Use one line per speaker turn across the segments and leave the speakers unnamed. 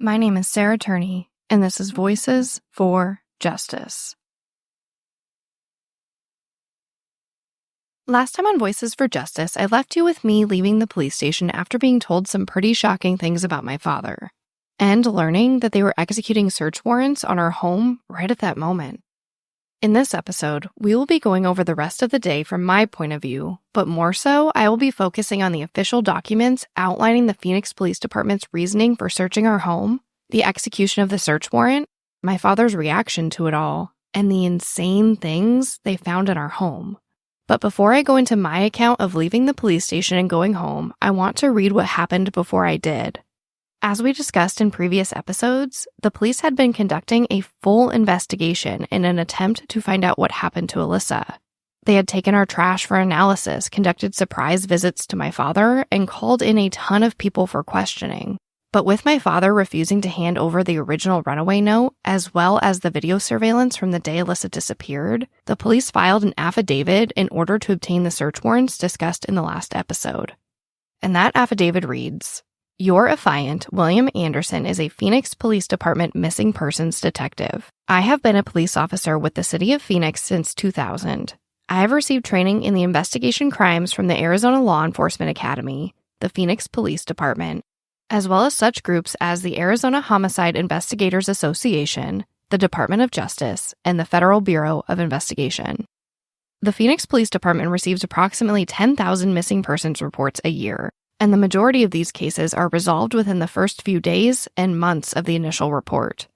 My name is Alissa Turney, and this is Voices for Justice. Last time on Voices for Justice, I left you with me leaving the police station after being told some pretty shocking things about my father, and learning that they were executing search warrants on our home right at that moment. In this episode, we will be going over the rest of the day from my point of view, but more so, I will be focusing on the official documents outlining the Phoenix Police Department's reasoning for searching our home, the execution of the search warrant, my father's reaction to it all, and the insane things they found in our home. But before I go into my account of leaving the police station and going home, I want to read what happened before I did. As we discussed in previous episodes, the police had been conducting a full investigation in an attempt to find out what happened to Alissa. They had taken our trash for analysis, conducted surprise visits to my father, and called in a ton of people for questioning. But with my father refusing to hand over the original runaway note, as well as the video surveillance from the day Alissa disappeared, the police filed an affidavit in order to obtain the search warrants discussed in the last episode. And that affidavit reads, "Your affiant, William Anderson, is a Phoenix Police Department missing persons detective. I have been a police officer with the city of Phoenix since 2000. I have received training in the investigation crimes from the Arizona Law Enforcement Academy, the Phoenix Police Department, as well as such groups as the Arizona Homicide Investigators Association, the Department of Justice, and the Federal Bureau of Investigation. The Phoenix Police Department receives approximately 10,000 missing persons reports a year, and the majority of these cases are resolved within the first few days and months of the initial report.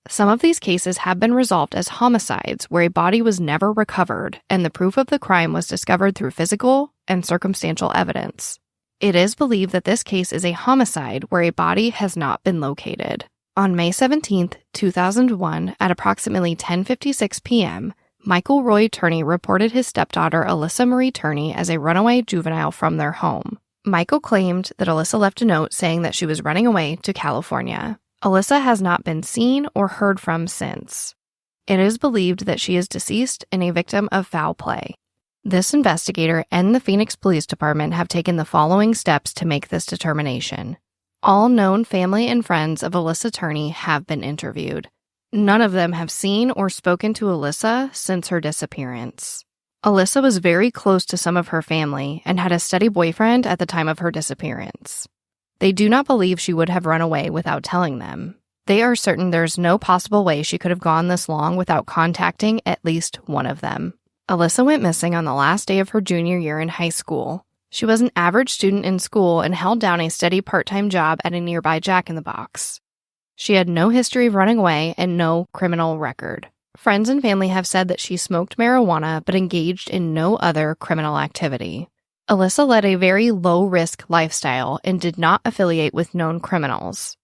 Some of these cases have been resolved as homicides where a body was never recovered and the proof of the crime was discovered through physical and circumstantial evidence. It is believed that this case is a homicide where a body has not been located. On May 17, 2001, at approximately 10:56 p.m., Michael Roy Turney reported his stepdaughter Alissa Marie Turney as a runaway juvenile from their home. Michael claimed that Alissa left a note saying that she was running away to California. Alissa has not been seen or heard from since. It is believed that she is deceased and a victim of foul play. This investigator and the Phoenix Police Department have taken the following steps to make this determination. All known family and friends of Alissa Turney have been interviewed. None of them have seen or spoken to Alissa since her disappearance. Alissa was very close to some of her family and had a steady boyfriend at the time of her disappearance. They do not believe she would have run away without telling them. They are certain there's no possible way she could have gone this long without contacting at least one of them. Alissa went missing on the last day of her junior year in high school. She was an average student in school and held down a steady part-time job at a nearby Jack in the Box. She had no history of running away and no criminal record. Friends and family have said that she smoked marijuana but engaged in no other criminal activity. Alissa led a very low-risk lifestyle and did not affiliate with known criminals.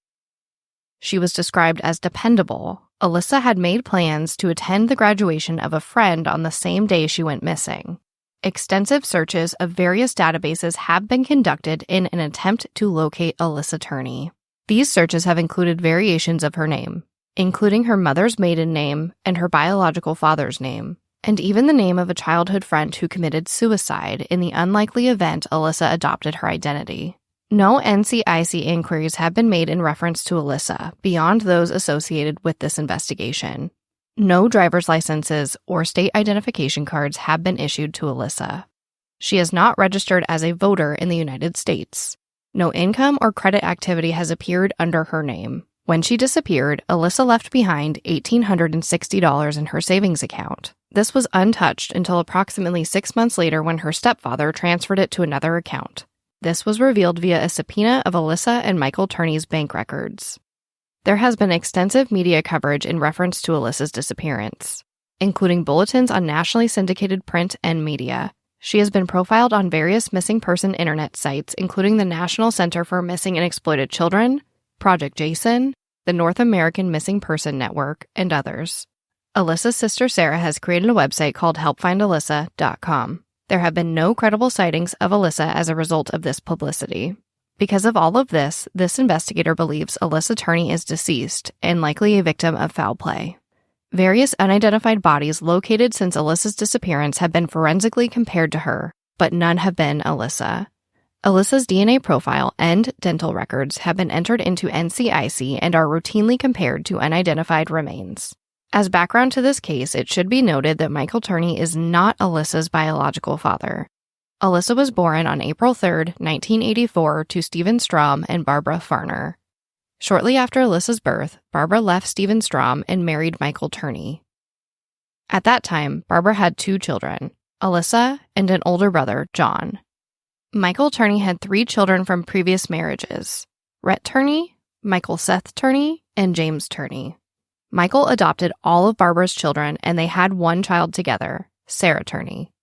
She was described as dependable. Alissa had made plans to attend the graduation of a friend on the same day she went missing. Extensive searches of various databases have been conducted in an attempt to locate Alissa Turney. These searches have included variations of her name, including her mother's maiden name and her biological father's name, and even the name of a childhood friend who committed suicide in the unlikely event Alissa adopted her identity. No NCIC inquiries have been made in reference to Alissa beyond those associated with this investigation. No driver's licenses or state identification cards have been issued to Alissa. She is not registered as a voter in the United States. No income or credit activity has appeared under her name. When she disappeared, Alissa left behind $1,860 in her savings account. This was untouched until approximately 6 months later when her stepfather transferred it to another account. This was revealed via a subpoena of Alissa and Michael Turney's bank records. There has been extensive media coverage in reference to Alissa's disappearance, including bulletins on nationally syndicated print and media. She has been profiled on various missing person internet sites, including the National Center for Missing and Exploited Children, Project Jason, the North American Missing Person Network, and others. Alissa's sister Sarah has created a website called helpfindalissa.com. There have been no credible sightings of Alissa as a result of this publicity. Because of all of this, this investigator believes Alissa Turney is deceased and likely a victim of foul play. Various unidentified bodies located since Alissa's disappearance have been forensically compared to her, but none have been Alissa. Alyssa's DNA profile and dental records have been entered into NCIC and are routinely compared to unidentified remains. As background to this case, it should be noted that Michael Turney is not Alyssa's biological father. Alissa was born on April 3, 1984, to Stephen Strom and Barbara Farner. Shortly after Alyssa's birth, Barbara left Stephen Strom and married Michael Turney. At that time, Barbara had 2 children, Alissa and an older brother, John. Michael Turney had 3 children from previous marriages, Rhett Turney, Michael Seth Turney, and James Turney. Michael adopted all of Barbara's children, and they had 1 child together, Sarah Turney.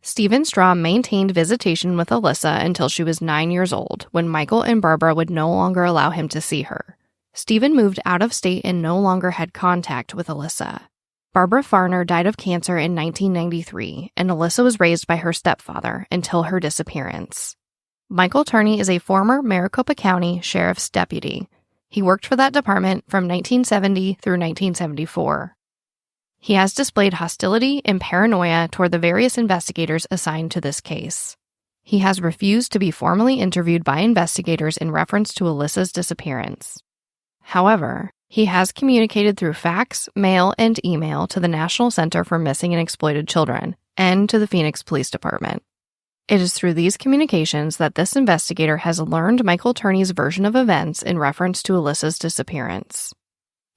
Stephen Strom maintained visitation with Alissa until she was 9 years old, when Michael and Barbara would no longer allow him to see her. Stephen moved out of state and no longer had contact with Alissa. Barbara Farner died of cancer in 1993, and Alissa was raised by her stepfather until her disappearance. Michael Turney is a former Maricopa County Sheriff's deputy. He worked for that department from 1970 through 1974. He has displayed hostility and paranoia toward the various investigators assigned to this case. He has refused to be formally interviewed by investigators in reference to Alyssa's disappearance. However, he has communicated through fax, mail, and email to the National Center for Missing and Exploited Children and to the Phoenix Police Department. It is through these communications that this investigator has learned Michael Turney's version of events in reference to Alyssa's disappearance.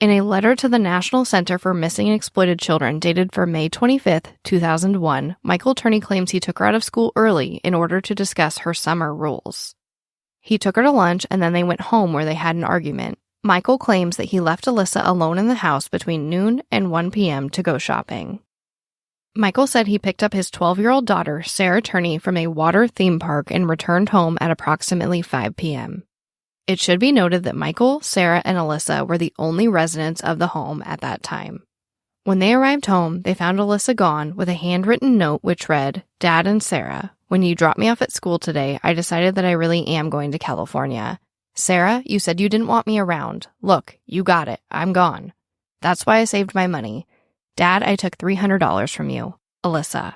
In a letter to the National Center for Missing and Exploited Children dated for May 25, 2001, Michael Turney claims he took her out of school early in order to discuss her summer rules. He took her to lunch and then they went home where they had an argument. Michael claims that he left Alissa alone in the house between noon and 1 p.m. to go shopping. Michael said he picked up his 12-year-old daughter, Sarah Turney, from a water theme park and returned home at approximately 5 p.m. It should be noted that Michael, Sarah, and Alissa were the only residents of the home at that time. When they arrived home, they found Alissa gone with a handwritten note which read, "Dad and Sarah, when you dropped me off at school today, I decided that I really am going to California. Sarah, you said you didn't want me around. Look, you got it. I'm gone. That's why I saved my money. Dad, I took $300 from you. Alissa."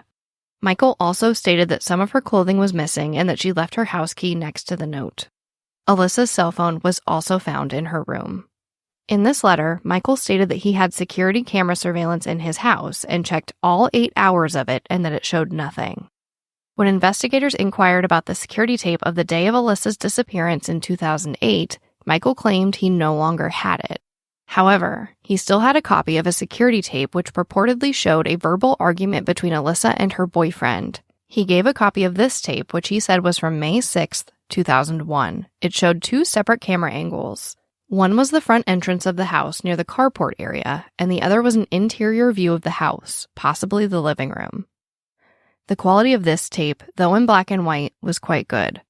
Michael also stated that some of her clothing was missing and that she left her house key next to the note. Alyssa's cell phone was also found in her room. In this letter, Michael stated that he had security camera surveillance in his house and checked all 8 hours of it and that it showed nothing. When investigators inquired about the security tape of the day of Alyssa's disappearance in 2008, Michael claimed he no longer had it. However, he still had a copy of a security tape which purportedly showed a verbal argument between Alissa and her boyfriend. He gave a copy of this tape, which he said was from May 6, 2001. It showed 2 separate camera angles. One was the front entrance of the house near the carport area, and the other was an interior view of the house, possibly the living room. The quality of this tape, though in black and white, was quite good.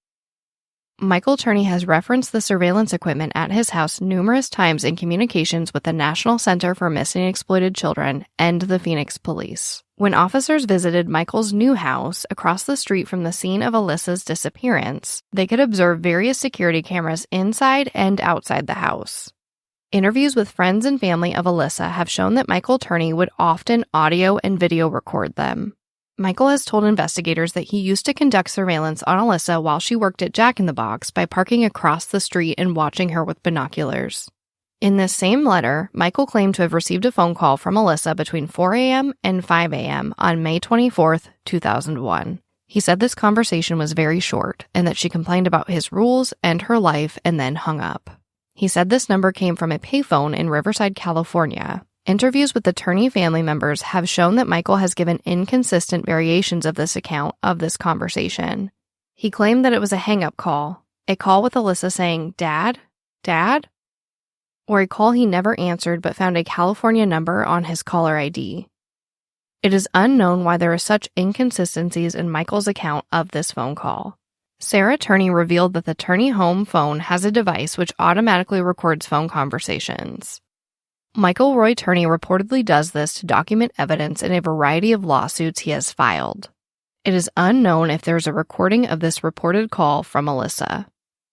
Michael Turney has referenced the surveillance equipment at his house numerous times in communications with the National Center for Missing and Exploited Children and the Phoenix Police. When officers visited Michael's new house across the street from the scene of Alyssa's disappearance, they could observe various security cameras inside and outside the house. Interviews with friends and family of Alissa have shown that Michael Turney would often audio and video record them. Michael has told investigators that he used to conduct surveillance on Alissa while she worked at Jack in the Box by parking across the street and watching her with binoculars. In this same letter, Michael claimed to have received a phone call from Alissa between 4 a.m. and 5 a.m. on May 24, 2001. He said this conversation was very short and that she complained about his rules and her life and then hung up. He said this number came from a payphone in Riverside, California. Interviews with the Turney family members have shown that Michael has given inconsistent variations of this account of this conversation. He claimed that it was a hang-up call, a call with Alissa saying, "Dad? Dad?" or a call he never answered but found a California number on his caller ID. It is unknown why there are such inconsistencies in Michael's account of this phone call. Sarah Turney revealed that the Turney home phone has a device which automatically records phone conversations. Michael Roy Turney reportedly does this to document evidence in a variety of lawsuits he has filed. It is unknown if there is a recording of this reported call from Alissa.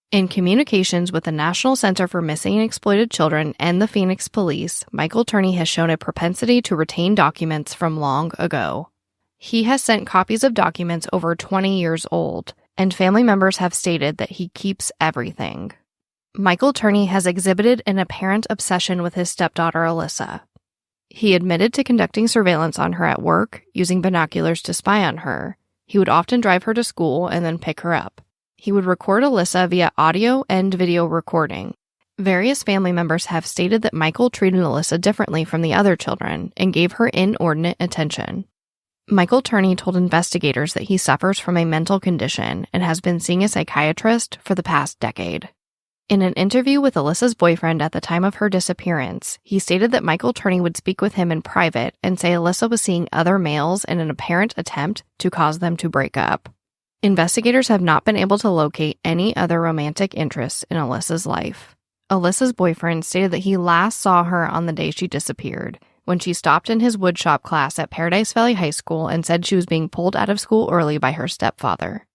In communications with the National Center for Missing and Exploited Children and the Phoenix Police, Michael Turney has shown a propensity to retain documents from long ago. He has sent copies of documents over 20 years old, and family members have stated that he keeps everything. Michael Turney has exhibited an apparent obsession with his stepdaughter Alissa. He admitted to conducting surveillance on her at work, using binoculars to spy on her. He would often drive her to school and then pick her up. He would record Alissa via audio and video recording. Various family members have stated that Michael treated Alissa differently from the other children and gave her inordinate attention. Michael Turney told investigators that he suffers from a mental condition and has been seeing a psychiatrist for the past decade. In an interview with Alissa's boyfriend at the time of her disappearance, he stated that Michael Turney would speak with him in private and say Alissa was seeing other males in an apparent attempt to cause them to break up. Investigators have not been able to locate any other romantic interests in Alissa's life. Alissa's boyfriend stated that he last saw her on the day she disappeared, when she stopped in his woodshop class at Paradise Valley High School and said she was being pulled out of school early by her stepfather.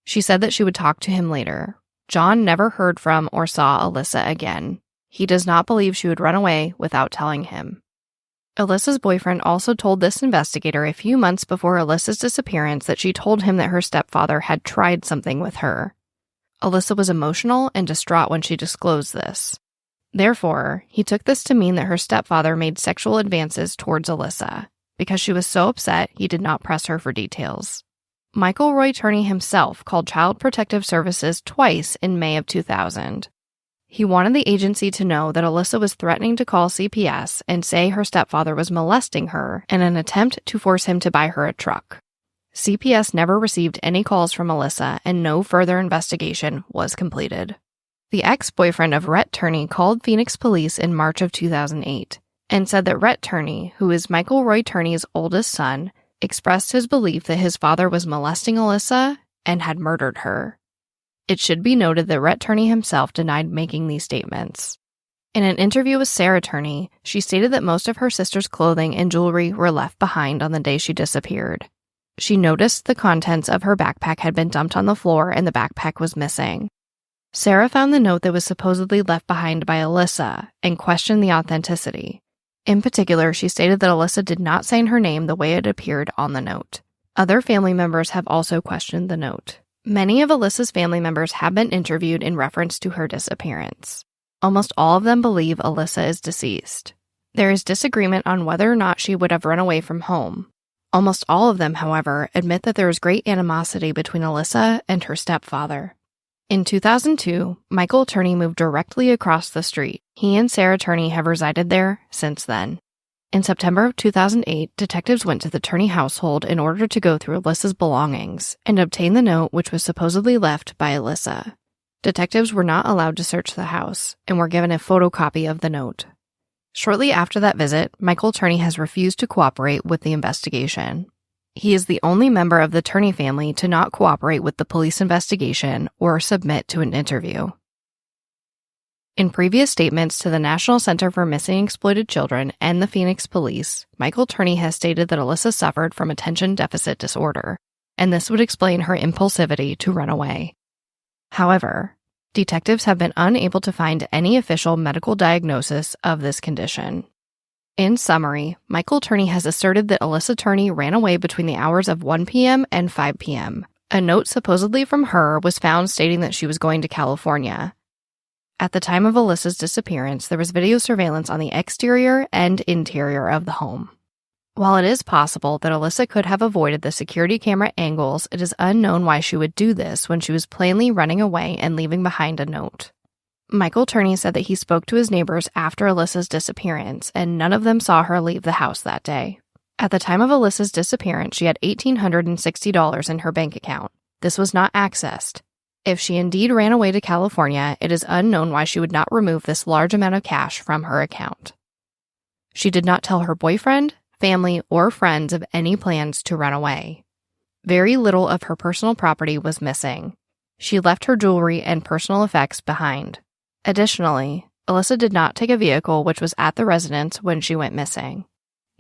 She said that she would talk to him later. John never heard from or saw Alissa again. He does not believe she would run away without telling him. Alissa's boyfriend also told this investigator a few months before Alissa's disappearance that she told him that her stepfather had tried something with her. Alissa was emotional and distraught when she disclosed this. Therefore, he took this to mean that her stepfather made sexual advances towards Alissa. Because she was so upset, he did not press her for details. Michael Roy Turney himself called Child Protective Services twice in May of 2000. He wanted the agency to know that Alissa was threatening to call CPS and say her stepfather was molesting her in an attempt to force him to buy her a truck. CPS never received any calls from Alissa, and no further investigation was completed. The ex-boyfriend of Rhett Turney called Phoenix police in March of 2008 and said that Rhett Turney, who is Michael Roy Turney's oldest son, expressed his belief that his father was molesting Alissa and had murdered her. It should be noted that Rhett Turney himself denied making these statements. In an interview with Sarah Turney, she stated that most of her sister's clothing and jewelry were left behind on the day she disappeared. She noticed the contents of her backpack had been dumped on the floor and the backpack was missing. Sarah found the note that was supposedly left behind by Alissa and questioned the authenticity. In particular, she stated that Alissa did not sign her name the way it appeared on the note. Other family members have also questioned the note. Many of Alissa's family members have been interviewed in reference to her disappearance. Almost all of them believe Alissa is deceased. There is disagreement on whether or not she would have run away from home. Almost all of them, however, admit that there is great animosity between Alissa and her stepfather. In 2002, Michael Turney moved directly across the street. He and Sarah Turney have resided there since then. In September of 2008, detectives went to the Turney household in order to go through Alissa's belongings and obtain the note which was supposedly left by Alissa. Detectives were not allowed to search the house and were given a photocopy of the note. Shortly after that visit, Michael Turney has refused to cooperate with the investigation. He is the only member of the Turney family to not cooperate with the police investigation or submit to an interview. In previous statements to the National Center for Missing and Exploited Children and the Phoenix Police, Michael Turney has stated that Alissa suffered from attention deficit disorder, and this would explain her impulsivity to run away. However, detectives have been unable to find any official medical diagnosis of this condition. In summary, Michael Turney has asserted that Alissa Turney ran away between the hours of 1 p.m. and 5 p.m. A note supposedly from her was found stating that she was going to California. At the time of Alissa's disappearance, there was video surveillance on the exterior and interior of the home. While it is possible that Alissa could have avoided the security camera angles, it is unknown why she would do this when she was plainly running away and leaving behind a note. Michael Turney said that he spoke to his neighbors after Alissa's disappearance, and none of them saw her leave the house that day. At the time of Alissa's disappearance, she had $1,860 in her bank account. This was not accessed. If she indeed ran away to California, it is unknown why she would not remove this large amount of cash from her account. She did not tell her boyfriend, family, or friends of any plans to run away. Very little of her personal property was missing. She left her jewelry and personal effects behind. Additionally, Alissa did not take a vehicle which was at the residence when she went missing.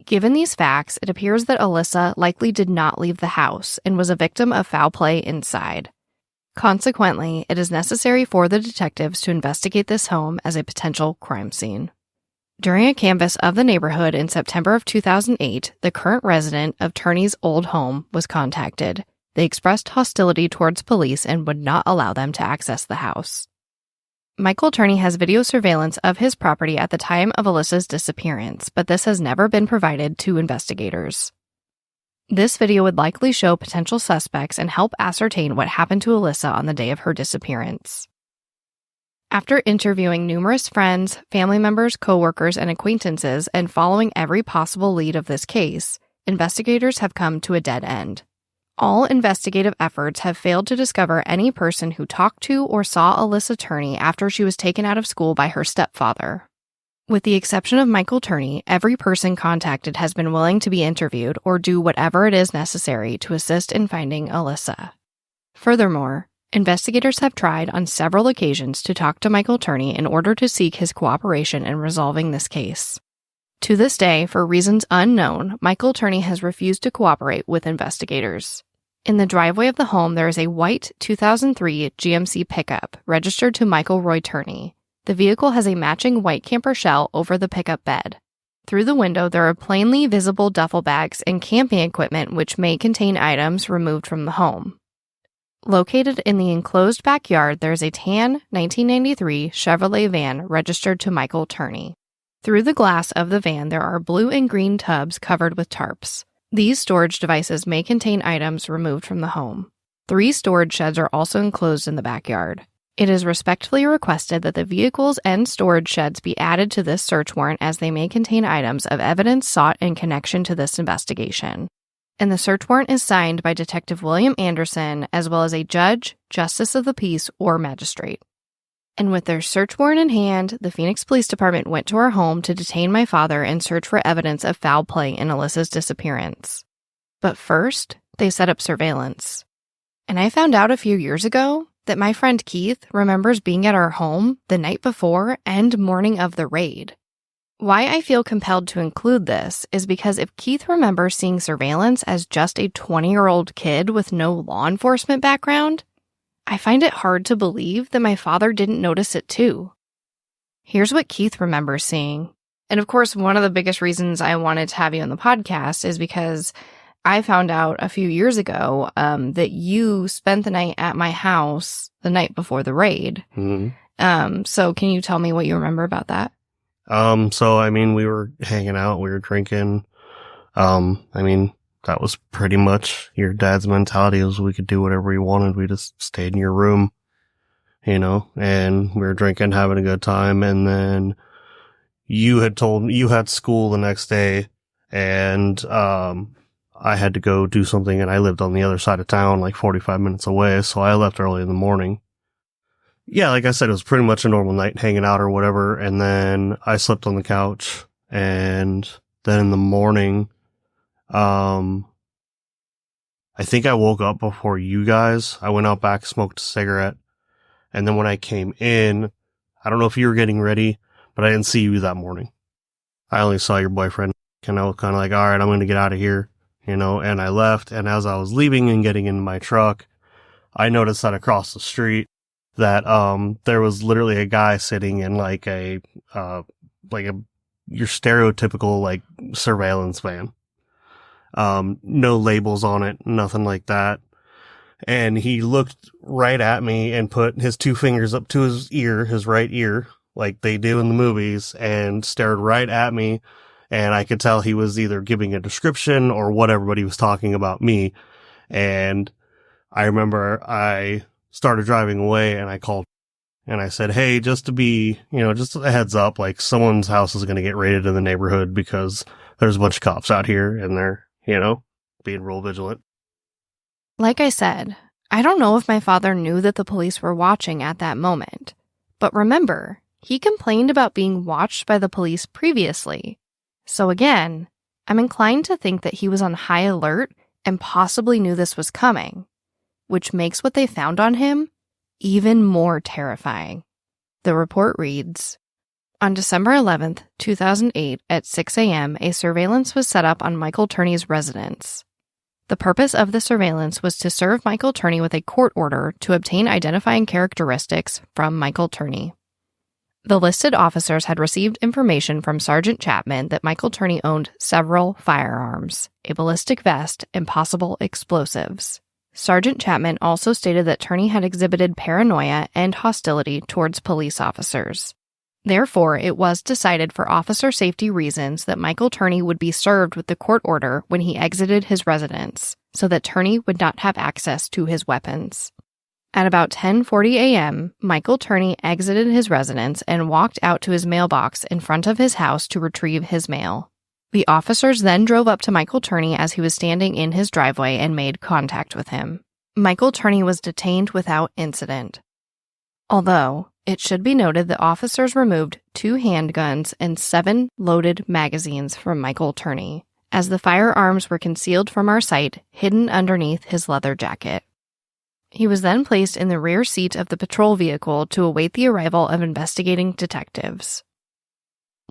Given these facts, it appears that Alissa likely did not leave the house and was a victim of foul play inside. Consequently, it is necessary for the detectives to investigate this home as a potential crime scene. During a canvass of the neighborhood in September of 2008, the current resident of Turney's old home was contacted. They expressed hostility towards police and would not allow them to access the house. Michael Turney has video surveillance of his property at the time of Alissa's disappearance, but this has never been provided to investigators. This video would likely show potential suspects and help ascertain what happened to Alissa on the day of her disappearance. After interviewing numerous friends, family members, coworkers, and acquaintances, and following every possible lead of this case, investigators have come to a dead end. All investigative efforts have failed to discover any person who talked to or saw Alissa Turney after she was taken out of school by her stepfather. With the exception of Michael Turney, every person contacted has been willing to be interviewed or do whatever it is necessary to assist in finding Alissa. Furthermore, investigators have tried on several occasions to talk to Michael Turney in order to seek his cooperation in resolving this case. To this day, for reasons unknown, Michael Turney has refused to cooperate with investigators. In the driveway of the home, there is a white 2003 GMC pickup registered to Michael Roy Turney. The vehicle has a matching white camper shell over the pickup bed. Through the window, there are plainly visible duffel bags and camping equipment which may contain items removed from the home. Located in the enclosed backyard, there is a tan 1993 Chevrolet van registered to Michael Turney. Through the glass of the van, there are blue and green tubs covered with tarps. These storage devices may contain items removed from the home. 3 storage sheds are also enclosed in the backyard. It is respectfully requested that the vehicles and storage sheds be added to this search warrant as they may contain items of evidence sought in connection to this investigation. And the search warrant is signed by Detective William Anderson as well as a judge, justice of the peace, or magistrate. And with their search warrant in hand, the Phoenix Police Department went to our home to detain my father and search for evidence of foul play in Alissa's disappearance. But first, they set up surveillance. And I found out a few years ago that my friend Keith remembers being at our home the night before and morning of the raid. Why I feel compelled to include this is because if Keith remembers seeing surveillance as just a 20-year-old kid with no law enforcement background, I find it hard to believe that my father didn't notice it too. Here's what Keith remembers seeing. And of course, one of the biggest reasons I wanted to have you on the podcast is because I found out a few years ago that you spent the night at my house the night before the raid. Mm-hmm. So can you tell me what you remember about that?
We were hanging out, we were drinking. That was pretty much your dad's mentality, was we could do whatever we wanted. We just stayed in your room, and we were drinking, having a good time. And then you had school the next day, and, I had to go do something, and I lived on the other side of town, like 45 minutes away. So I left early in the morning. Yeah, like I said, it was pretty much a normal night, hanging out or whatever. And then I slept on the couch, and then in the morning, I think I woke up before you guys. I went out back, smoked a cigarette. And then when I came in, I don't know if you were getting ready, but I didn't see you that morning. I only saw your boyfriend, and I was kind of like, all right, I'm going to get out of here, and I left. And as I was leaving and getting in my truck, I noticed that across the street that, there was literally a guy sitting in your stereotypical, surveillance van. No labels on it, nothing like that. And he looked right at me and put his 2 fingers up to his ear, his right ear, like they do in the movies, and stared right at me. And I could tell he was either giving a description or whatever, but he was talking about me. And I remember I started driving away, and I called and I said, hey, just to be, just a heads up, someone's house is going to get raided in the neighborhood because there's a bunch of cops out here and they're, being real vigilant.
Like I said, I don't know if my father knew that the police were watching at that moment. But remember, he complained about being watched by the police previously. So again, I'm inclined to think that he was on high alert and possibly knew this was coming, which makes what they found on him even more terrifying. The report reads, on December 11th, 2008, at 6 a.m., a surveillance was set up on Michael Turney's residence. The purpose of the surveillance was to serve Michael Turney with a court order to obtain identifying characteristics from Michael Turney. The listed officers had received information from Sergeant Chapman that Michael Turney owned several firearms, a ballistic vest, and possible explosives. Sergeant Chapman also stated that Turney had exhibited paranoia and hostility towards police officers. Therefore, it was decided for officer safety reasons that Michael Turney would be served with the court order when he exited his residence, so that Turney would not have access to his weapons. At about 10:40 a.m., Michael Turney exited his residence and walked out to his mailbox in front of his house to retrieve his mail. The officers then drove up to Michael Turney as he was standing in his driveway and made contact with him. Michael Turney was detained without incident. Although, it should be noted that officers removed 2 handguns and 7 loaded magazines from Michael Turney, as the firearms were concealed from our sight, hidden underneath his leather jacket. He was then placed in the rear seat of the patrol vehicle to await the arrival of investigating detectives.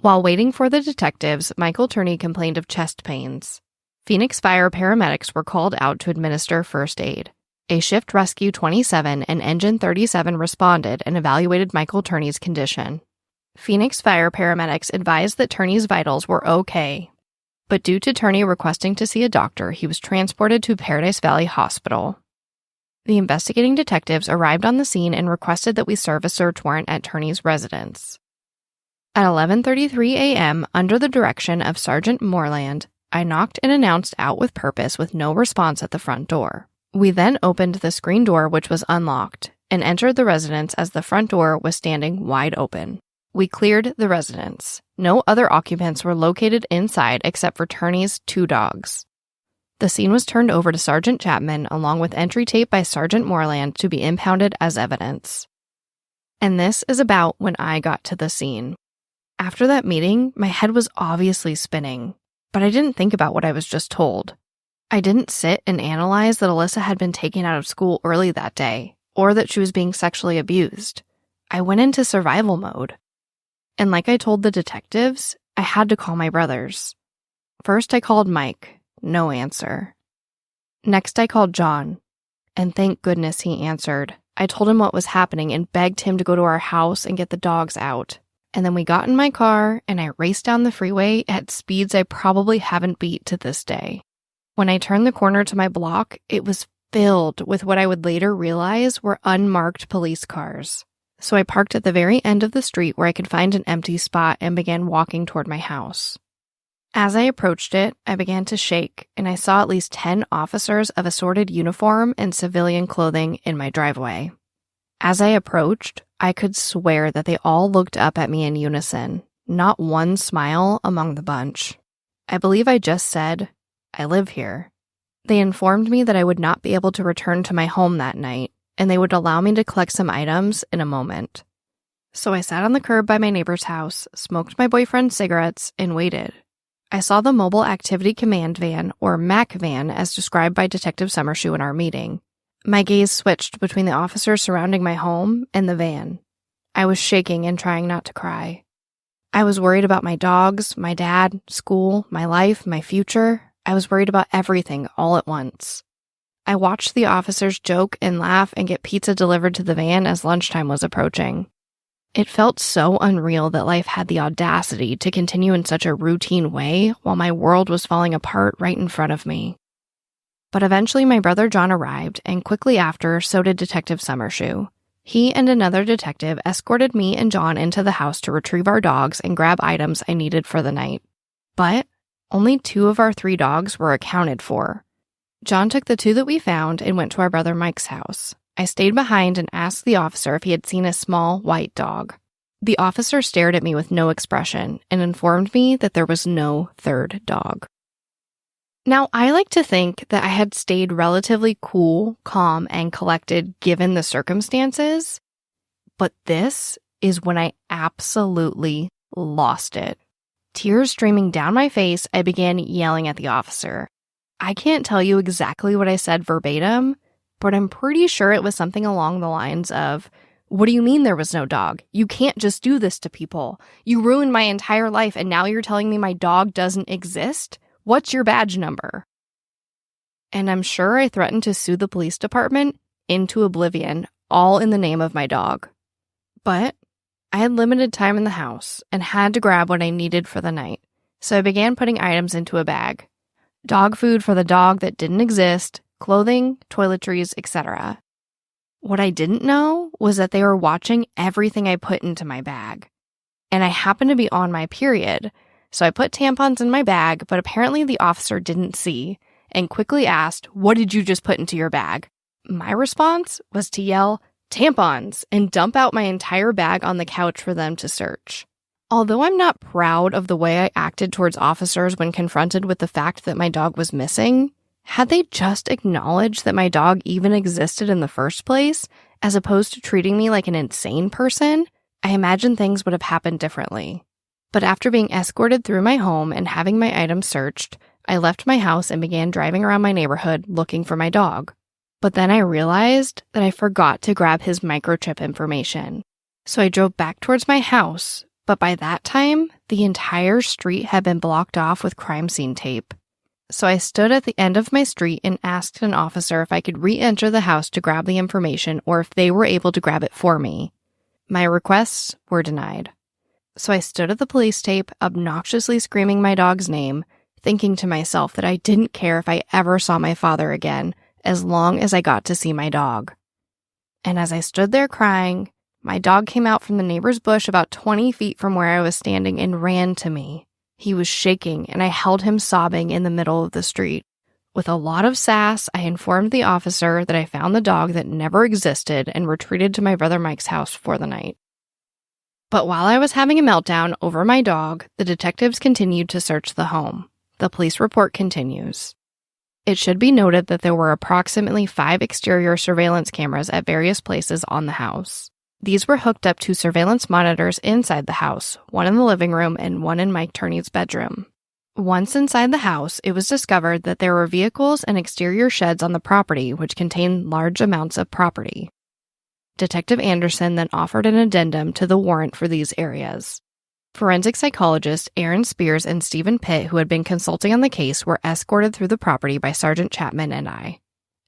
While waiting for the detectives, Michael Turney complained of chest pains. Phoenix Fire paramedics were called out to administer first aid. A Shift Rescue 27 and Engine 37 responded and evaluated Michael Turney's condition. Phoenix Fire paramedics advised that Turney's vitals were okay, but due to Turney requesting to see a doctor, he was transported to Paradise Valley Hospital. The investigating detectives arrived on the scene and requested that we serve a search warrant at Turney's residence. At 11:33 a.m., under the direction of Sergeant Moreland, I knocked and announced out with purpose with no response at the front door. We then opened the screen door, which was unlocked, and entered the residence as the front door was standing wide open. We cleared the residence. No other occupants were located inside except for Turney's 2 dogs. The scene was turned over to Sergeant Chapman along with entry tape by Sergeant Moreland to be impounded as evidence. And this is about when I got to the scene. After that meeting, my head was obviously spinning, but I didn't think about what I was just told. I didn't sit and analyze that Alissa had been taken out of school early that day, or that she was being sexually abused. I went into survival mode. And like I told the detectives, I had to call my brothers. First I called Mike. No answer. Next I called John, and thank goodness he answered. I told him what was happening and begged him to go to our house and get the dogs out. And then we got in my car and I raced down the freeway at speeds I probably haven't beat to this day. When I turned the corner to my block, it was filled with what I would later realize were unmarked police cars. So I parked at the very end of the street where I could find an empty spot and began walking toward my house. As I approached it, I began to shake, and I saw at least 10 officers of assorted uniform and civilian clothing in my driveway. As I approached, I could swear that they all looked up at me in unison, not one smile among the bunch. I believe I just said, "I live here." They informed me that I would not be able to return to my home that night, and they would allow me to collect some items in a moment. So I sat on the curb by my neighbor's house, smoked my boyfriend's cigarettes, and waited. I saw the Mobile Activity Command Van, or MAC van, as described by Detective Summershoe in our meeting. My gaze switched between the officers surrounding my home and the van. I was shaking and trying not to cry. I was worried about my dogs, my dad, school, my life, my future. I was worried about everything all at once. I watched the officers joke and laugh and get pizza delivered to the van as lunchtime was approaching. It felt so unreal that life had the audacity to continue in such a routine way while my world was falling apart right in front of me. But eventually my brother John arrived, and quickly after, so did Detective Summershoe. He and another detective escorted me and John into the house to retrieve our dogs and grab items I needed for the night. But only 2 of our 3 dogs were accounted for. John took the 2 that we found and went to our brother Mike's house. I stayed behind and asked the officer if he had seen a small white dog. The officer stared at me with no expression and informed me that there was no 3rd dog. Now, I like to think that I had stayed relatively cool, calm, and collected given the circumstances, but this is when I absolutely lost it. Tears streaming down my face, I began yelling at the officer. I can't tell you exactly what I said verbatim, but I'm pretty sure it was something along the lines of, "What do you mean there was no dog? You can't just do this to people. You ruined my entire life and now you're telling me my dog doesn't exist? What's your badge number?" And I'm sure I threatened to sue the police department into oblivion, all in the name of my dog. But I had limited time in the house and had to grab what I needed for the night, so I began putting items into a bag. Dog food for the dog that didn't exist, clothing, toiletries, etc. What I didn't know was that they were watching everything I put into my bag. And I happened to be on my period, so I put tampons in my bag, but apparently the officer didn't see and quickly asked, "What did you just put into your bag?" My response was to yell, "Tampons," and dump out my entire bag on the couch for them to search. Although I'm not proud of the way I acted towards officers when confronted with the fact that my dog was missing, had they just acknowledged that my dog even existed in the first place, as opposed to treating me like an insane person, I imagine things would have happened differently. But after being escorted through my home and having my items searched, I left my house and began driving around my neighborhood looking for my dog. But then I realized that I forgot to grab his microchip information. So I drove back towards my house, but by that time, the entire street had been blocked off with crime scene tape. So I stood at the end of my street and asked an officer if I could re-enter the house to grab the information or if they were able to grab it for me. My requests were denied. So I stood at the police tape, obnoxiously screaming my dog's name, thinking to myself that I didn't care if I ever saw my father again, as long as I got to see my dog. And as I stood there crying, my dog came out from the neighbor's bush about 20 feet from where I was standing and ran to me. He was shaking, and I held him sobbing in the middle of the street. With a lot of sass, I informed the officer that I found the dog that never existed and retreated to my brother Mike's house for the night. But while I was having a meltdown over my dog, the detectives continued to search the home. The police report continues. It should be noted that there were approximately 5 exterior surveillance cameras at various places on the house. These were hooked up to surveillance monitors inside the house, one in the living room and one in Mike Turney's bedroom. Once inside the house, it was discovered that there were vehicles and exterior sheds on the property which contained large amounts of property. Detective Anderson then offered an addendum to the warrant for these areas. Forensic psychologists Aaron Spears and Stephen Pitt, who had been consulting on the case, were escorted through the property by Sergeant Chapman and I.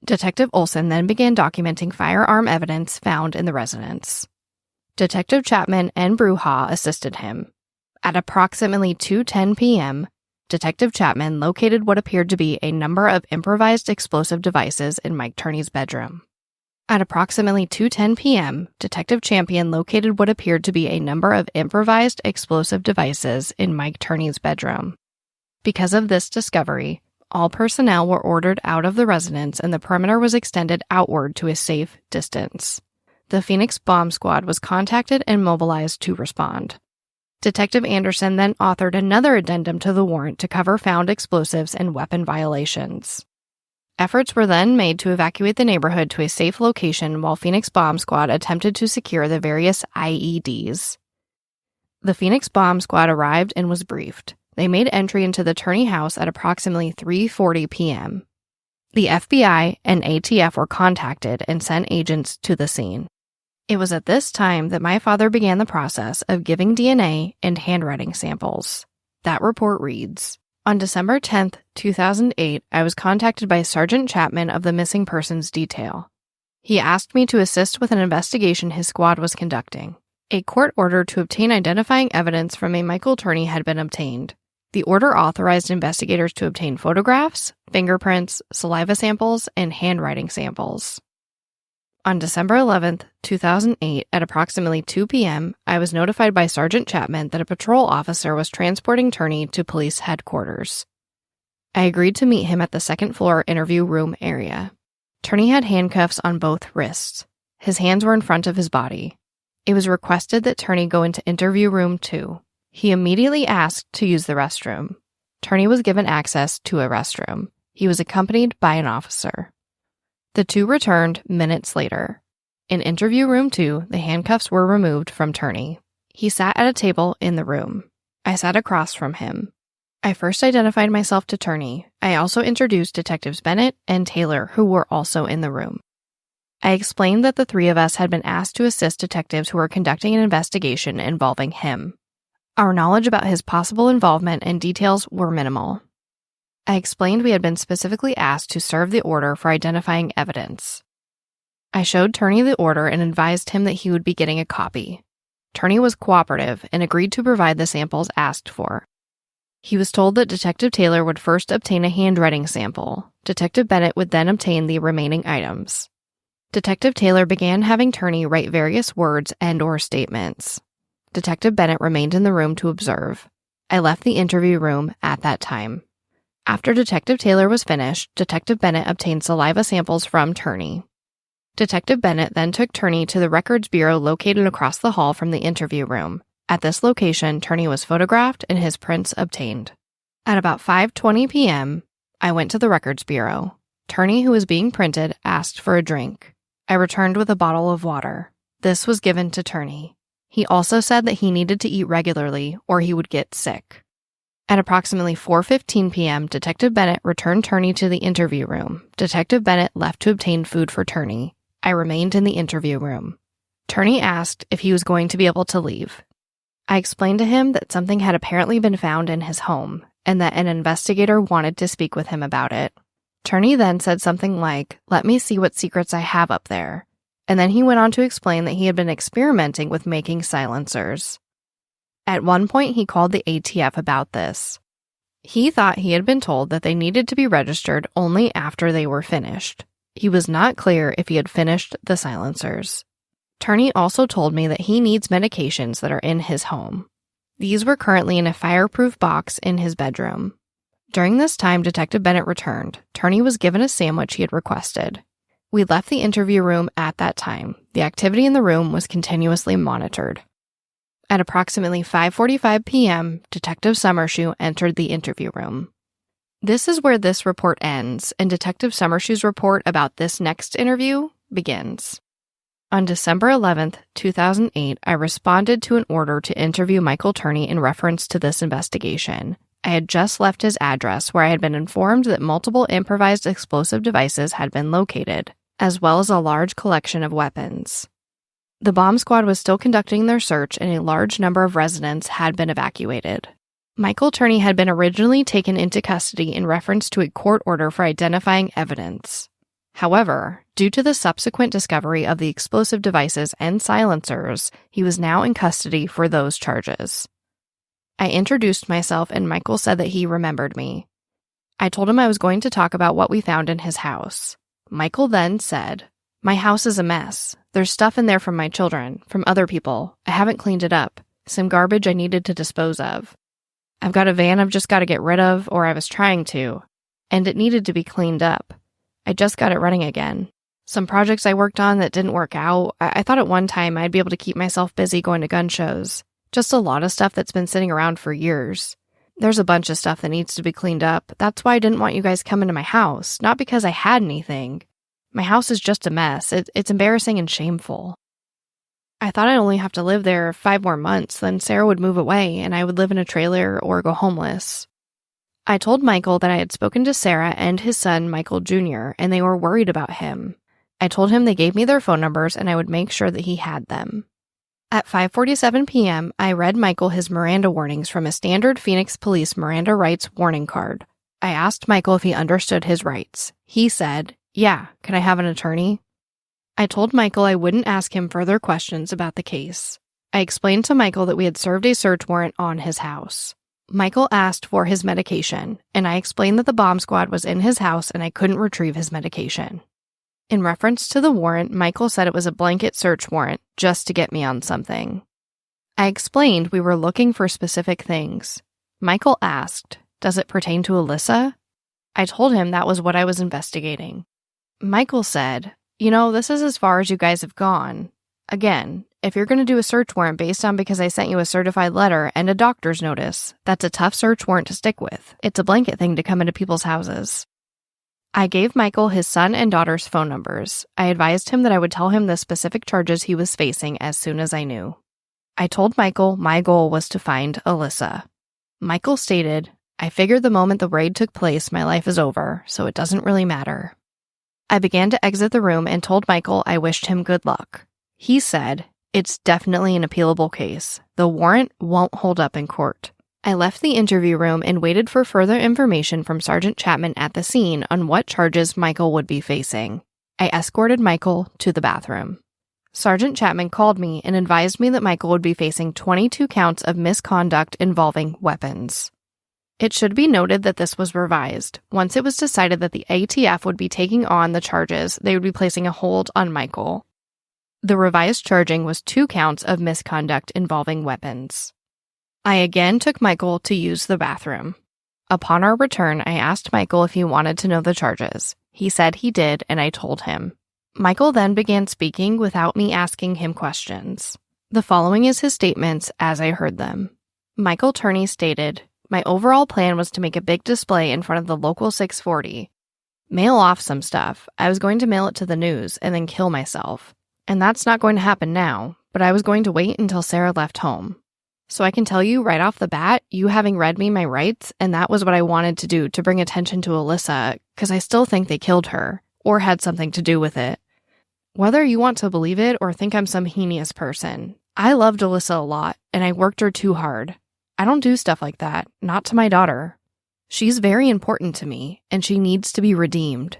Detective Olson then began documenting firearm evidence found in the residence. Detective Chapman and Bruja assisted him. At approximately 2:10 p.m., Detective Chapman located what appeared to be a number of improvised explosive devices in Mike Turney's bedroom. At approximately 2:10 p.m., Detective Champion located what appeared to be a number of improvised explosive devices in Mike Turney's bedroom. Because of this discovery, all personnel were ordered out of the residence and the perimeter was extended outward to a safe distance. The Phoenix Bomb Squad was contacted and mobilized to respond. Detective Anderson then authored another addendum to the warrant to cover found explosives and weapon violations. Efforts were then made to evacuate the neighborhood to a safe location while Phoenix Bomb Squad attempted to secure the various IEDs. The Phoenix Bomb Squad arrived and was briefed. They made entry into the Turney house at approximately 3:40 p.m. The FBI and ATF were contacted and sent agents to the scene. It was at this time that my father began the process of giving DNA and handwriting samples. That report reads, "On December 10th, 2008, I was contacted by Sergeant Chapman of the Missing Persons Detail. He asked me to assist with an investigation his squad was conducting. A court order to obtain identifying evidence from a Michael Turney had been obtained. The order authorized investigators to obtain photographs, fingerprints, saliva samples, and handwriting samples. On December 11th, 2008, at approximately 2 p.m., I was notified by Sergeant Chapman that a patrol officer was transporting Turney to police headquarters. I agreed to meet him at the second-floor interview room area. Turney had handcuffs on both wrists. His hands were in front of his body. It was requested that Turney go into interview room 2. He immediately asked to use the restroom. Turney was given access to a restroom. He was accompanied by an officer. The two returned minutes later. In interview room 2, the handcuffs were removed from Turney. He sat at a table in the room. I sat across from him. I first identified myself to Turney. I also introduced Detectives Bennett and Taylor, who were also in the room. I explained that the 3 of us had been asked to assist detectives who were conducting an investigation involving him. Our knowledge about his possible involvement and details were minimal. I explained we had been specifically asked to serve the order for identifying evidence. I showed Turney the order and advised him that he would be getting a copy. Turney was cooperative and agreed to provide the samples asked for. He was told that Detective Taylor would first obtain a handwriting sample. Detective Bennett would then obtain the remaining items. Detective Taylor began having Turney write various words and/or statements. Detective Bennett remained in the room to observe. I left the interview room at that time. After Detective Taylor was finished, Detective Bennett obtained saliva samples from Turney. Detective Bennett then took Turney to the Records Bureau located across the hall from the interview room. At this location, Turney was photographed and his prints obtained. At about 5:20 p.m., I went to the Records Bureau. Turney, who was being printed, asked for a drink. I returned with a bottle of water. This was given to Turney. He also said that he needed to eat regularly or he would get sick. At approximately 4:15 p.m., Detective Bennett returned Turney to the interview room. Detective Bennett left to obtain food for Turney. I remained in the interview room. Turney asked if he was going to be able to leave. I explained to him that something had apparently been found in his home and that an investigator wanted to speak with him about it. Turney then said something like, "Let me see what secrets I have up there." And then he went on to explain that he had been experimenting with making silencers. At one point, he called the ATF about this. He thought he had been told that they needed to be registered only after they were finished. He was not clear if he had finished the silencers. Turney also told me that he needs medications that are in his home. These were currently in a fireproof box in his bedroom. During this time, Detective Bennett returned. Turney was given a sandwich he had requested. We left the interview room at that time. The activity in the room was continuously monitored. At approximately 5:45 p.m., Detective Summershoe entered the interview room. This is where this report ends, and Detective Summershoe's report about this next interview begins. On December 11th, 2008, I responded to an order to interview Michael Turney in reference to this investigation. I had just left his address where I had been informed that multiple improvised explosive devices had been located, as well as a large collection of weapons. The bomb squad was still conducting their search and a large number of residents had been evacuated. Michael Turney had been originally taken into custody in reference to a court order for identifying evidence. However, due to the subsequent discovery of the explosive devices and silencers, he was now in custody for those charges. I introduced myself and Michael said that he remembered me. I told him I was going to talk about what we found in his house. Michael then said, "My house is a mess. There's stuff in there from my children, from other people. I haven't cleaned it up. Some garbage I needed to dispose of. I've got a van I've just got to get rid of, or I was trying to, and it needed to be cleaned up. I just got it running again. Some projects I worked on that didn't work out. I thought at one time I'd be able to keep myself busy going to gun shows. Just a lot of stuff that's been sitting around for years. There's a bunch of stuff that needs to be cleaned up. That's why I didn't want you guys coming to my house, not because I had anything. My house is just a mess. It's embarrassing and shameful. I thought I'd only have to live there 5 more months, then Sarah would move away and I would live in a trailer or go homeless." I told Michael that I had spoken to Sarah and his son, Michael Jr., and they were worried about him. I told him they gave me their phone numbers and I would make sure that he had them. At 5:47 p.m., I read Michael his Miranda warnings from a standard Phoenix Police Miranda rights warning card. I asked Michael if he understood his rights. He said, "Yeah, can I have an attorney?" I told Michael I wouldn't ask him further questions about the case. I explained to Michael that we had served a search warrant on his house. Michael asked for his medication, and I explained that the bomb squad was in his house and I couldn't retrieve his medication. In reference to the warrant, Michael said it was a blanket search warrant, just to get me on something. I explained we were looking for specific things. Michael asked, "Does it pertain to Alissa?" I told him that was what I was investigating. Michael said, "This is as far as you guys have gone. Again, if you're going to do a search warrant based on because I sent you a certified letter and a doctor's notice, that's a tough search warrant to stick with. It's a blanket thing to come into people's houses." I gave Michael his son and daughter's phone numbers. I advised him that I would tell him the specific charges he was facing as soon as I knew. I told Michael my goal was to find Alissa. Michael stated, "I figured the moment the raid took place, my life is over, so it doesn't really matter." I began to exit the room and told Michael I wished him good luck. He said, "It's definitely an appealable case. The warrant won't hold up in court." I left the interview room and waited for further information from Sergeant Chapman at the scene on what charges Michael would be facing. I escorted Michael to the bathroom. Sergeant Chapman called me and advised me that Michael would be facing 22 counts of misconduct involving weapons. It should be noted that this was revised. Once it was decided that the ATF would be taking on the charges, they would be placing a hold on Michael. The revised charging was 2 counts of misconduct involving weapons. I again took Michael to use the bathroom. Upon our return, I asked Michael if he wanted to know the charges. He said he did, and I told him. Michael then began speaking without me asking him questions. The following is his statements as I heard them. Michael Turney stated, "My overall plan was to make a big display in front of the local 640. Mail off some stuff. I was going to mail it to the news and then kill myself. And that's not going to happen now, but I was going to wait until Sarah left home. So I can tell you right off the bat, you having read me my rights, and that was what I wanted to do to bring attention to Alissa, because I still think they killed her, or had something to do with it. Whether you want to believe it or think I'm some heinous person, I loved Alissa a lot, and I worked her too hard. I don't do stuff like that, not to my daughter. She's very important to me, and she needs to be redeemed.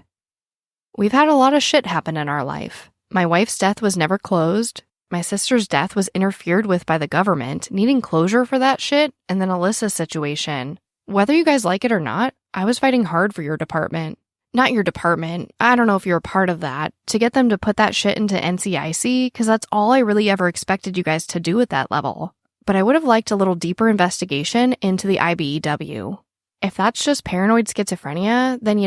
We've had a lot of shit happen in our life. My wife's death was never closed. My sister's death was interfered with by the government, needing closure for that shit, and then Alissa's situation. Whether you guys like it or not, I was fighting hard for your department. Not your department, I don't know if you're a part of that, to get them to put that shit into NCIC, because that's all I really ever expected you guys to do at that level. But I would have liked a little deeper investigation into the IBEW. If that's just paranoid schizophrenia, then,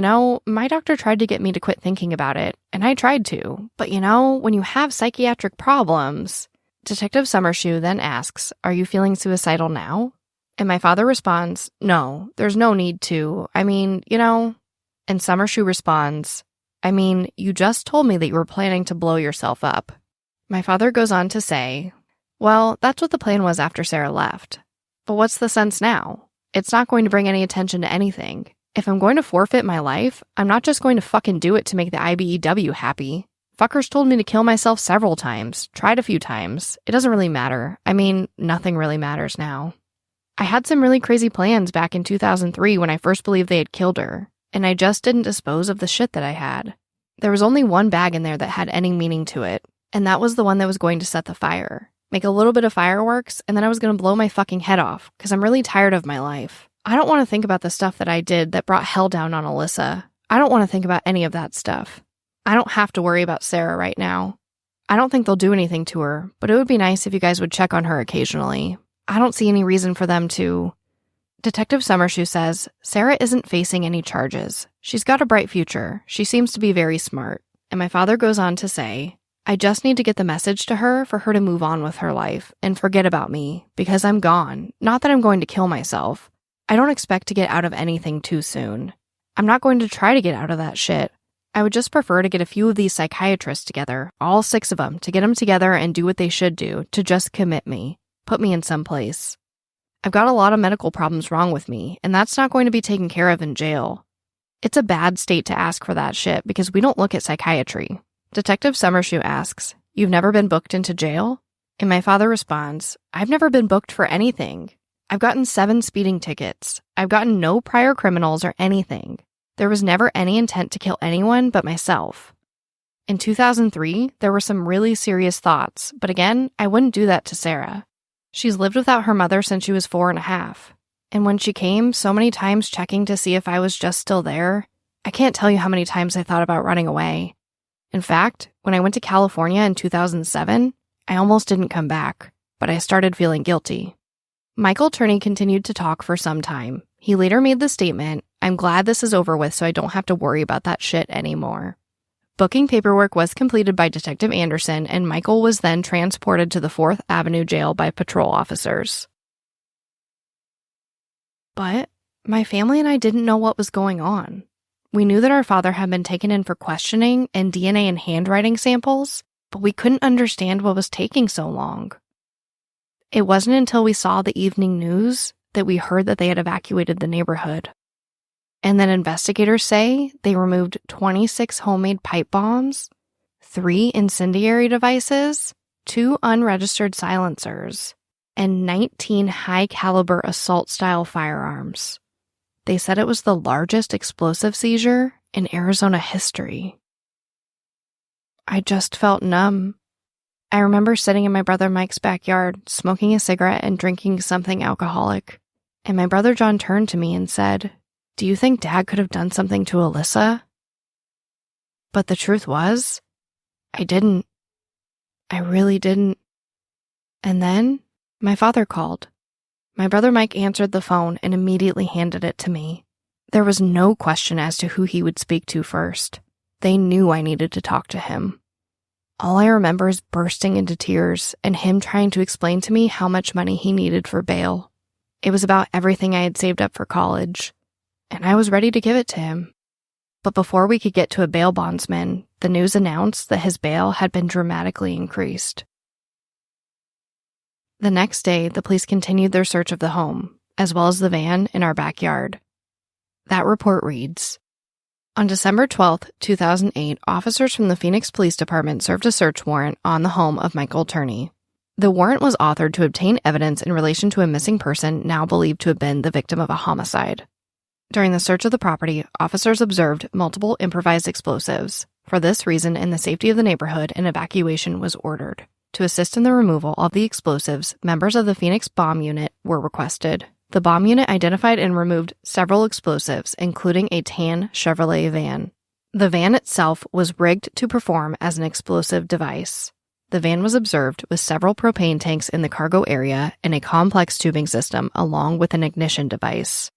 my doctor tried to get me to quit thinking about it, and I tried to. But, when you have psychiatric problems... Detective Summershoe then asks, "Are you feeling suicidal now?" And my father responds, "No, there's no need to. And Summershoe responds, you just told me that you were planning to blow yourself up." My father goes on to say, "Well, that's what the plan was after Sarah left. But what's the sense now? It's not going to bring any attention to anything. If I'm going to forfeit my life, I'm not just going to fucking do it to make the IBEW happy. Fuckers told me to kill myself several times, tried a few times. It doesn't really matter. Nothing really matters now. I had some really crazy plans back in 2003 when I first believed they had killed her, and I just didn't dispose of the shit that I had. There was only one bag in there that had any meaning to it, and that was the one that was going to set the fire. Make a little bit of fireworks, and then I was going to blow my fucking head off, because I'm really tired of my life. I don't want to think about the stuff that I did that brought hell down on Alissa. I don't want to think about any of that stuff. I don't have to worry about Sarah right now. I don't think they'll do anything to her, but it would be nice if you guys would check on her occasionally. I don't see any reason for them to..." Detective Summershoe says, "Sarah isn't facing any charges. She's got a bright future. She seems to be very smart." And my father goes on to say, "I just need to get the message to her for her to move on with her life and forget about me, because I'm gone. Not that I'm going to kill myself. I don't expect to get out of anything too soon. I'm not going to try to get out of that shit. I would just prefer to get a few of these psychiatrists together, all 6 of them, to get them together and do what they should do, to just commit me, put me in some place. I've got a lot of medical problems wrong with me, and that's not going to be taken care of in jail. It's a bad state to ask for that shit because we don't look at psychiatry." Detective Summershoe asks, "You've never been booked into jail?" And my father responds, "I've never been booked for anything. I've gotten 7 speeding tickets. I've gotten no prior criminals or anything. There was never any intent to kill anyone but myself. In 2003, there were some really serious thoughts, but again, I wouldn't do that to Sarah. She's lived without her mother since she was 4.5. And when she came, so many times checking to see if I was just still there, I can't tell you how many times I thought about running away. In fact, when I went to California in 2007, I almost didn't come back, but I started feeling guilty." Michael Turney continued to talk for some time. He later made the statement, "I'm glad this is over with so I don't have to worry about that shit anymore." Booking paperwork was completed by Detective Anderson, and Michael was then transported to the 4th Avenue jail by patrol officers. But my family and I didn't know what was going on. We knew that our father had been taken in for questioning and DNA and handwriting samples, but we couldn't understand what was taking so long. It wasn't until we saw the evening news that we heard that they had evacuated the neighborhood. And then investigators say they removed 26 homemade pipe bombs, 3 incendiary devices, 2 unregistered silencers, and 19 high-caliber assault-style firearms. They said it was the largest explosive seizure in Arizona history. I just felt numb. I remember sitting in my brother Mike's backyard, smoking a cigarette and drinking something alcoholic, And my brother John turned to me and said, "Do you think Dad could have done something to Alissa?" But the truth was, I didn't. I really didn't. And then my father called. My brother Mike answered the phone and immediately handed it to me. There was no question as to who he would speak to first. They knew I needed to talk to him. All I remember is bursting into tears and him trying to explain to me how much money he needed for bail. It was about everything I had saved up for college, and I was ready to give it to him. But before we could get to a bail bondsman, the news announced that his bail had been dramatically increased. The next day, the police continued their search of the home, as well as the van in our backyard. That report reads, on December 12, 2008, officers from the Phoenix Police Department served a search warrant on the home of Michael Turney. The warrant was authored to obtain evidence in relation to a missing person now believed to have been the victim of a homicide. During the search of the property, officers observed multiple improvised explosives. For this reason, in the safety of the neighborhood, an evacuation was ordered. To assist in the removal of the explosives, members of the Phoenix Bomb Unit were requested. The bomb unit identified and removed several explosives, including a tan Chevrolet van. The van itself was rigged to perform as an explosive device. The van was observed with several propane tanks in the cargo area and a complex tubing system along with an ignition device.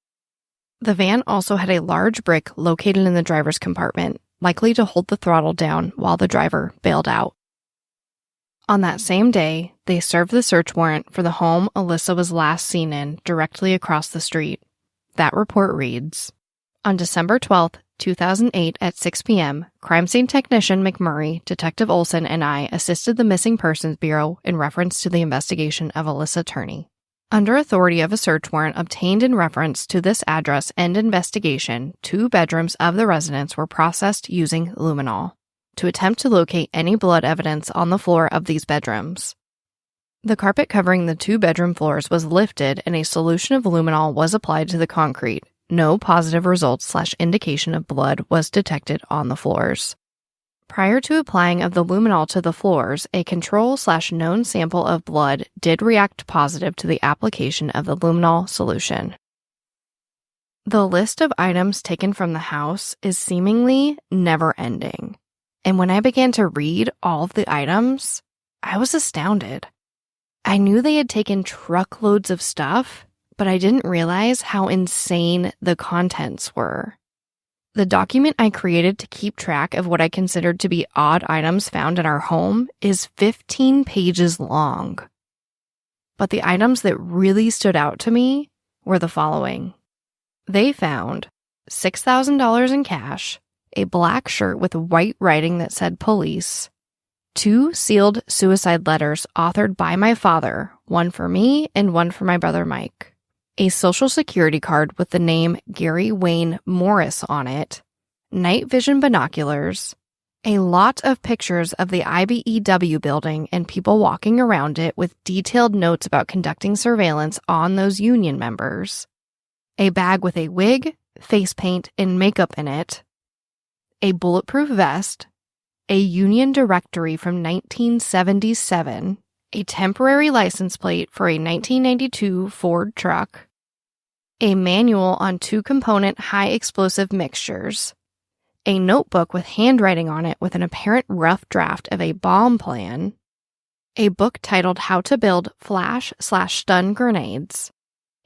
The van also had a large brick located in the driver's compartment, likely to hold the throttle down while the driver bailed out. On that same day, they served the search warrant for the home Alissa was last seen in directly across the street. That report reads, on December 12, 2008 at 6 p.m., crime scene technician McMurray, Detective Olson, and I assisted the Missing Persons Bureau in reference to the investigation of Alissa Turney. Under authority of a search warrant obtained in reference to this address and investigation, 2 bedrooms of the residence were processed using luminol to attempt to locate any blood evidence on the floor of these bedrooms. The carpet covering the 2-bedroom floors was lifted and a solution of luminol was applied to the concrete. No positive results/indication of blood was detected on the floors. Prior to applying of the luminol to the floors, a control/known sample of blood did react positive to the application of the luminol solution. The list of items taken from the house is seemingly never-ending. And when I began to read all of the items, I was astounded. I knew they had taken truckloads of stuff, but I didn't realize how insane the contents were. The document I created to keep track of what I considered to be odd items found in our home is 15 pages long. But the items that really stood out to me were the following. They found $6,000 in cash, a black shirt with white writing that said police, 2 sealed suicide letters authored by my father, one for me and one for my brother Mike, a social security card with the name Gary Wayne Morris on it, night vision binoculars, a lot of pictures of the IBEW building and people walking around it with detailed notes about conducting surveillance on those union members, a bag with a wig, face paint, and makeup in it, a bulletproof vest, a union directory from 1977, a temporary license plate for a 1992 Ford truck, a manual on 2-component high-explosive mixtures, a notebook with handwriting on it with an apparent rough draft of a bomb plan, a book titled How to Build Flash/Stun Grenades,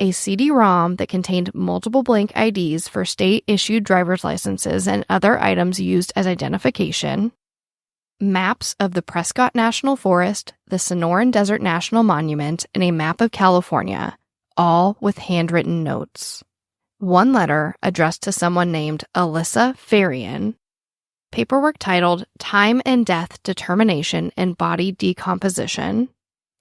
a CD-ROM that contained multiple blank IDs for state-issued driver's licenses and other items used as identification, maps of the Prescott National Forest, the Sonoran Desert National Monument, and a map of California, all with handwritten notes. 1 letter addressed to someone named Alissa Farian, paperwork titled Time and Death Determination and Body Decomposition,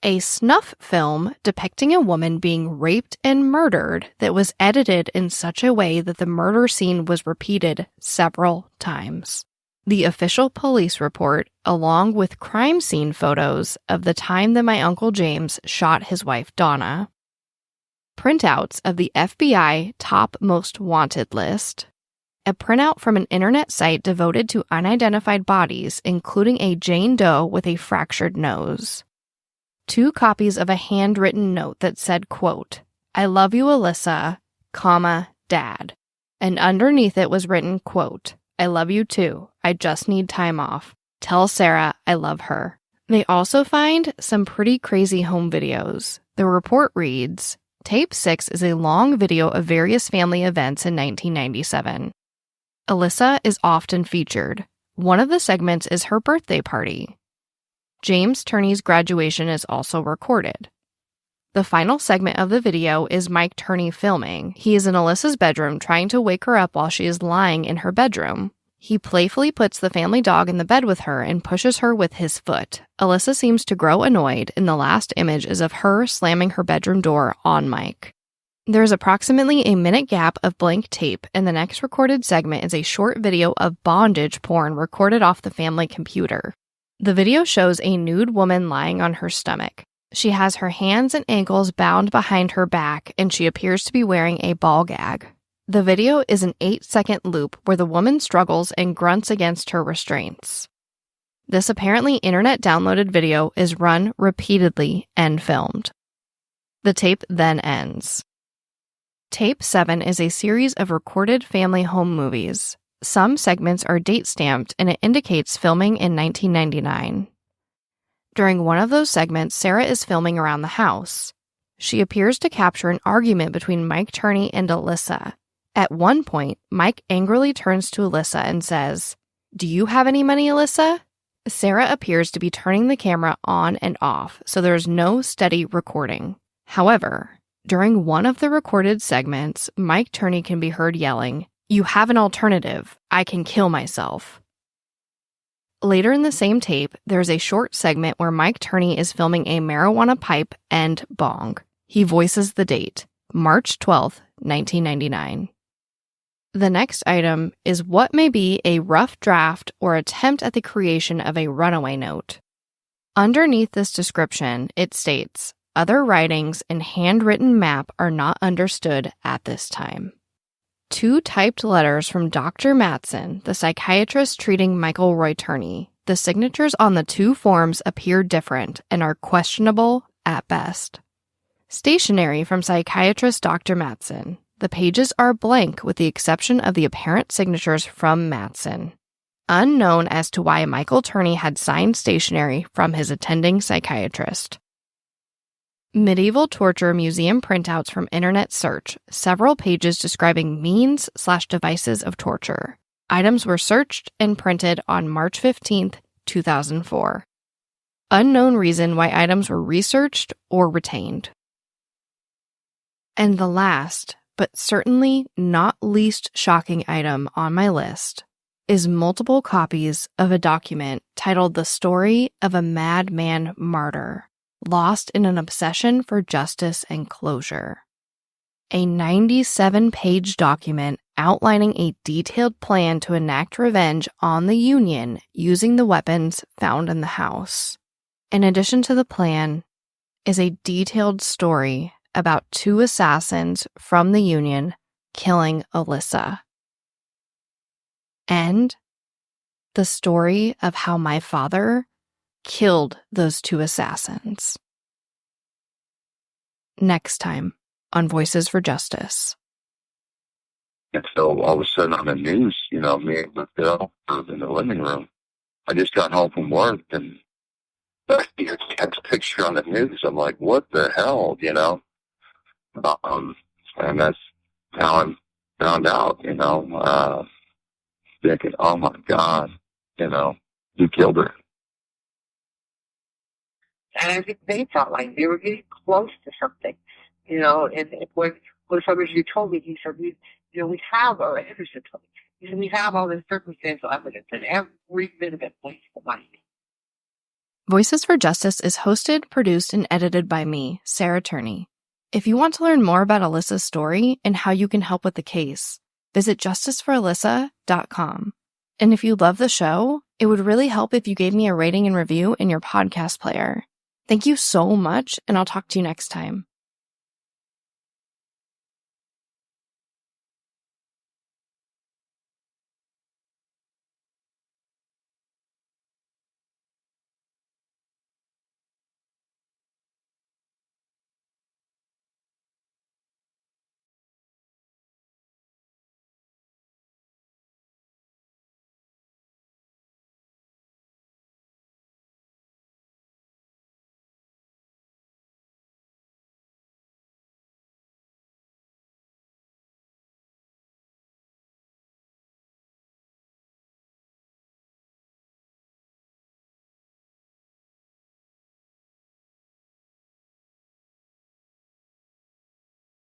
a snuff film depicting a woman being raped and murdered that was edited in such a way that the murder scene was repeated several times. The official police report, along with crime scene photos of the time that my Uncle James shot his wife Donna. Printouts of the FBI top most wanted list. A printout from an internet site devoted to unidentified bodies, including a Jane Doe with a fractured nose. 2 copies of a handwritten note that said, quote, I love you, Alissa, comma, Dad. And underneath it was written, quote, I love you too. I just need time off. Tell Sarah I love her. They also find some pretty crazy home videos. The report reads, Tape 6 is a long video of various family events in 1997. Alissa is often featured. One of the segments is her birthday party. James Turney's graduation is also recorded. The final segment of the video is Mike Turney filming. He is in Alissa's bedroom trying to wake her up while she is lying in her bedroom. He playfully puts the family dog in the bed with her and pushes her with his foot. Alissa seems to grow annoyed, and the last image is of her slamming her bedroom door on Mike. There is approximately a minute gap of blank tape, and the next recorded segment is a short video of bondage porn recorded off the family computer. The video shows a nude woman lying on her stomach. She has her hands and ankles bound behind her back, and she appears to be wearing a ball gag. The video is an 8-second loop where the woman struggles and grunts against her restraints. This apparently internet-downloaded video is run repeatedly and filmed. The tape then ends. Tape 7 is a series of recorded family home movies. Some segments are date-stamped, and it indicates filming in 1999. During one of those segments, Sarah is filming around the house. She appears to capture an argument between Mike Turney and Alissa. At one point, Mike angrily turns to Alissa and says, Do you have any money, Alissa? Sarah appears to be turning the camera on and off, so there's no steady recording. However, during one of the recorded segments, Mike Turney can be heard yelling, You have an alternative. I can kill myself. Later in the same tape, there's a short segment where Mike Turney is filming a marijuana pipe and bong. He voices the date, March 12th, 1999. The next item is what may be a rough draft or attempt at the creation of a runaway note. Underneath this description, it states, Other writings and handwritten map are not understood at this time. 2 typed letters from Dr. Matson, the psychiatrist treating Michael Roy Turney. The signatures on the 2 forms appear different and are questionable at best. Stationery from psychiatrist Dr. Matson. The pages are blank with the exception of the apparent signatures from Matson. Unknown as to why Michael Turney had signed stationery from his attending psychiatrist. Medieval torture museum printouts from internet search, several pages describing means/devices of torture. Items were searched and printed on March 15th, 2004. Unknown reason why items were researched or retained. And the last, but certainly not least shocking item on my list is multiple copies of a document titled The Story of a Madman Martyr, Lost in an Obsession for Justice and Closure. A 97-page document outlining a detailed plan to enact revenge on the Union using the weapons found in the house. In addition to the plan is a detailed story about 2 assassins from the Union killing Alissa. And the story of how my father killed those 2 assassins. Next time on Voices for Justice.
And so all of a sudden on the news, me and Bill were in the living room. I just got home from work and I see a picture on the news. I'm like, what the hell, and that's how I found out, thinking, oh my God, you killed her.
And I think they felt like they were getting close to something, and when somebody you told me, he said, we have, or Anderson told me, he said, we have all this circumstantial evidence, and every bit of it points to money.
Voices for Justice is hosted, produced, and edited by me, Sarah Turney. If you want to learn more about Alissa's story and how you can help with the case, visit justiceforalissa.com. And if you love the show, it would really help if you gave me a rating and review in your podcast player. Thank you so much, and I'll talk to you next time.